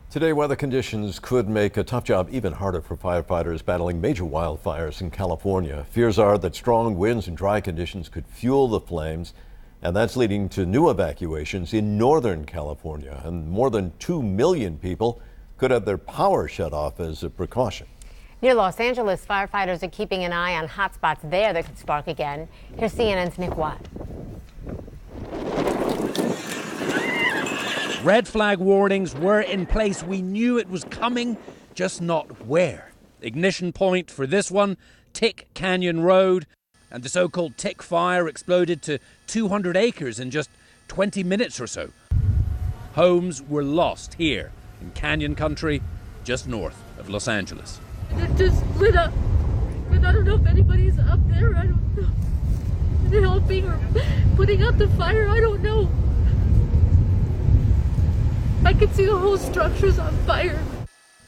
Today, weather conditions could make a tough job even harder for firefighters battling major wildfires in California. Fears are that strong winds and dry conditions could fuel the flames, and that's leading to new evacuations in Northern California. And more than 2 million people could have their power shut off as a precaution. Near Los Angeles, firefighters are keeping an eye on hotspots there that could spark again. Here's CNN's Nick Watt. Red flag warnings were in place. We knew it was coming, just not where. Ignition point for this one, Tick Canyon Road, and the so-called Tick fire exploded to 200 acres in just 20 minutes or so. Homes were lost here in Canyon Country, just north of Los Angeles. It just lit up, and I don't know if anybody's up there. I don't know. They're helping or putting out the fire. I don't know. I can see the whole structure's on fire.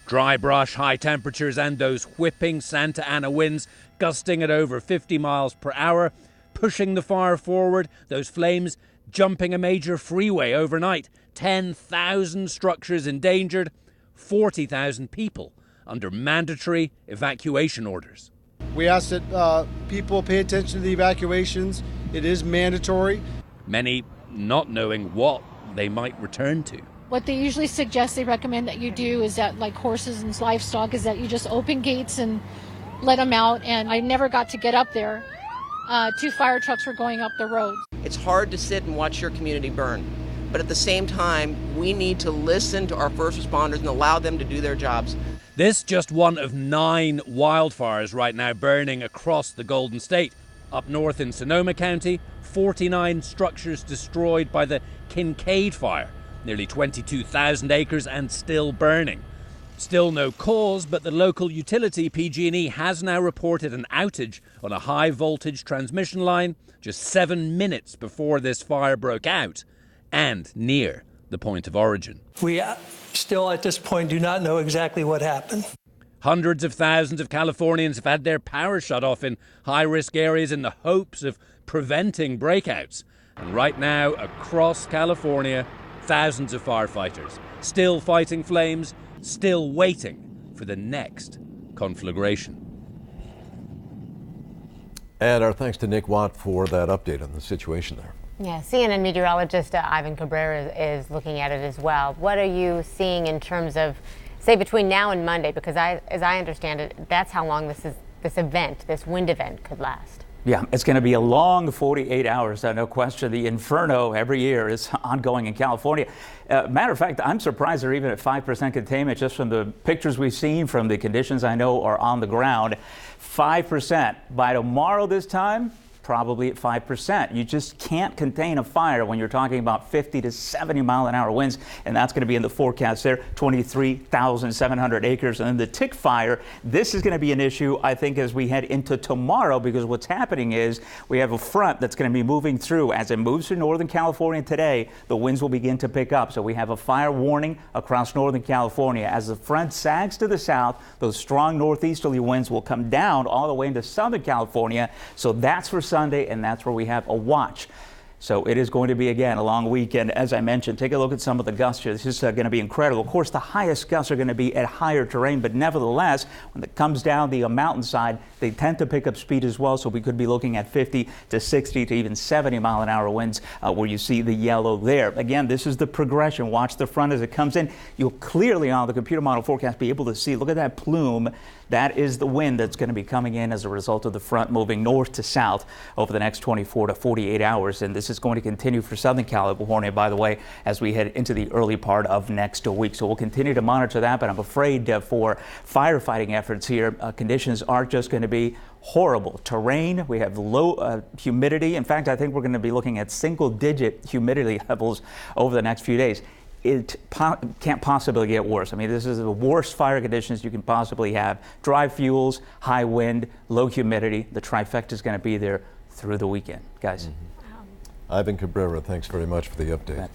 Dry brush, high temperatures, and those whipping Santa Ana winds gusting at over 50 miles per hour, pushing the fire forward, those flames jumping a major freeway overnight. 10,000 structures endangered, 40,000 people under mandatory evacuation orders. We ask that people pay attention to the evacuations. It is mandatory. Many not knowing what they might return to. What they usually suggest, they recommend that you do is that, like horses and livestock, is that you just open gates and let them out. And I never got to get up there. 2 fire trucks were going up the road. It's hard to sit and watch your community burn. But at the same time, we need to listen to our first responders and allow them to do their jobs. This just one of 9 wildfires right now burning across the Golden State. Up north in Sonoma County, 49 structures destroyed by the Kincaid fire. Nearly 22,000 acres and still burning. Still no cause, but the local utility PG&E has now reported an outage on a high voltage transmission line just 7 minutes before this fire broke out and near the point of origin. We still at this point do not know exactly what happened. Hundreds of thousands of Californians have had their power shut off in high-risk areas in the hopes of preventing breakouts. And right now, across California, thousands of firefighters still fighting flames, still waiting for the next conflagration. And our thanks to Nick Watt for that update on the situation there. Yeah, CNN meteorologist Ivan Cabrera is looking at it as well. What are you seeing in terms of, say, between now and Monday? Because as I understand it, that's how long this wind event could last. Yeah, it's going to be a long 48 hours, no question. The inferno every year is ongoing in California. Matter of fact, I'm surprised they're even at 5% containment just from the pictures we've seen, from the conditions I know are on the ground. 5%. By tomorrow this time, probably at 5%. You just can't contain a fire when you're talking about 50 to 70 mile an hour winds, and that's going to be in the forecast there, 23,700 acres. And then the Tick fire, this is going to be an issue, I think, as we head into tomorrow, because what's happening is we have a front that's going to be moving through. As it moves through Northern California today, the winds will begin to pick up. So we have a fire warning across Northern California. As the front sags to the south, those strong northeasterly winds will come down all the way into Southern California. So that's for Sunday, and that's where we have a watch. So it is going to be, again, a long weekend. As I mentioned, take a look at some of the gusts here. This is going to be incredible. Of course, the highest gusts are going to be at higher terrain, but nevertheless, when it comes down the mountainside, they tend to pick up speed as well. So we could be looking at 50 to 60 to even 70 mile an hour winds where you see the yellow there. Again, this is the progression. Watch the front as it comes in. You'll clearly on the computer model forecast be able to see, look at that plume. That is the wind that's going to be coming in as a result of the front moving north to south over the next 24 to 48 hours. And this is going to continue for Southern California, by the way, as we head into the early part of next week. So we'll continue to monitor that. But I'm afraid for firefighting efforts here, conditions are just going to be horrible. Terrain, we have low humidity. In fact, I think we're going to be looking at single-digit humidity levels over the next few days. It can't possibly get worse. I mean, this is the worst fire conditions you can possibly have. Dry fuels, high wind, low humidity. The trifecta is going to be there through the weekend, guys. Ivan Cabrera, thanks very much for the update.